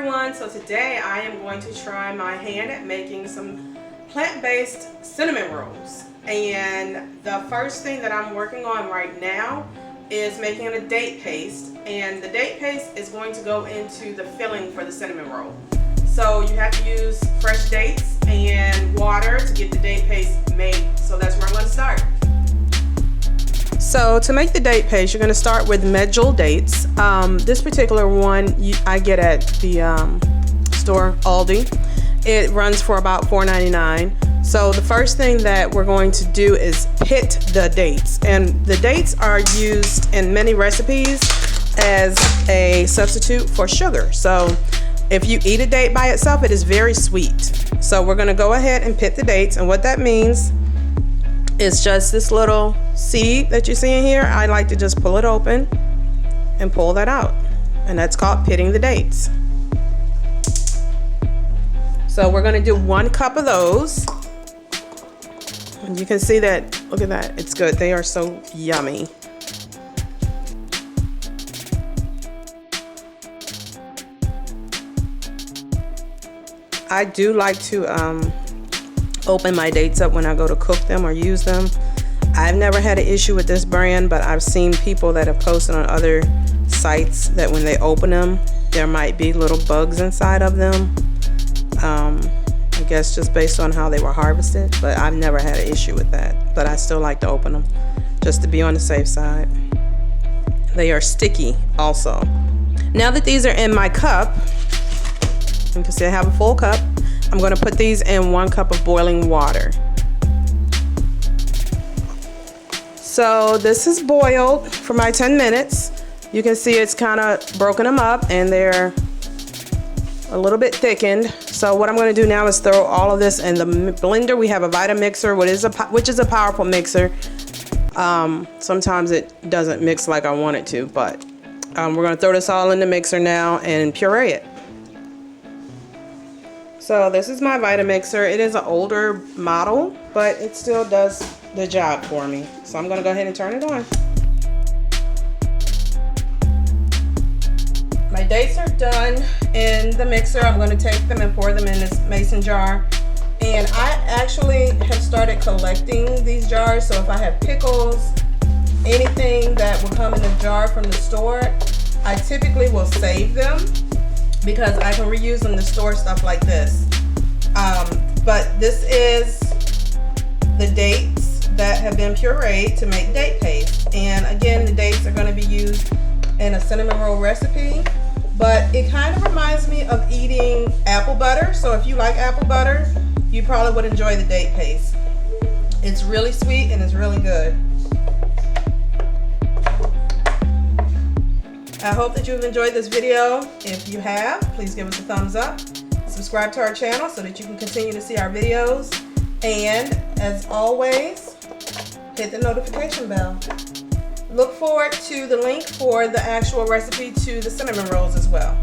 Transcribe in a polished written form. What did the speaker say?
everyone, so today I am going to try my hand at making some plant-based cinnamon rolls. And the first thing that I'm working on right now is making a date paste, and the date paste is going to go into the filling for the cinnamon roll. So you have to use fresh dates and water to get the date paste made. So that's where I'm going to start. So to make the date paste, you're going to start with medjool dates. This particular one I get at the store, Aldi. It runs for about $4.99. So the first thing that we're going to do is pit the dates. And the dates are used in many recipes as a substitute for sugar. So if you eat a date by itself, it is very sweet. So we're going to go ahead and pit the dates. And what that means is just this little seed that you see in here. I like to just pull it open and pull that out. And that's called pitting the dates. So we're going to do 1 cup of those. And you can see that, look at that, it's good. They are so yummy. I do like to open my dates up when I go to cook them or use them. I've never had an issue with this brand, but I've seen people that have posted on other sites that when they open them, there might be little bugs inside of them. I guess just based on how they were harvested, but I've never had an issue with that. But I still like to open them just to be on the safe side. They are sticky also. Now that these are in my cup, you can see I have a full cup. I'm going to put these in 1 cup of boiling water. So this is boiled for my 10 minutes. You can see it's kind of broken them up and they're a little bit thickened. So what I'm going to do now is throw all of this in the blender. We have a Vitamixer, which is a powerful mixer. Sometimes it doesn't mix like I want it to, but we're going to throw this all in the mixer now and puree it. So this is my Vitamixer. It is an older model, but it still does the job for me. So I'm going to go ahead and turn it on. My dates are done in the mixer. I'm going to take them and pour them in this mason jar. And I actually have started collecting these jars. So if I have pickles, anything that will come in a jar from the store, I typically will save them, because I can reuse them to store stuff like this. But this is the dates that have been pureed to make date paste. And again, the dates are going to be used in a cinnamon roll recipe. But it kind of reminds me of eating apple butter. So if you like apple butter, you probably would enjoy the date paste. It's really sweet and it's really good. I hope that you've enjoyed this video. If you have, please give us a thumbs up. Subscribe to our channel so that you can continue to see our videos. And as always, hit the notification bell. Look forward to the link for the actual recipe to the cinnamon rolls as well.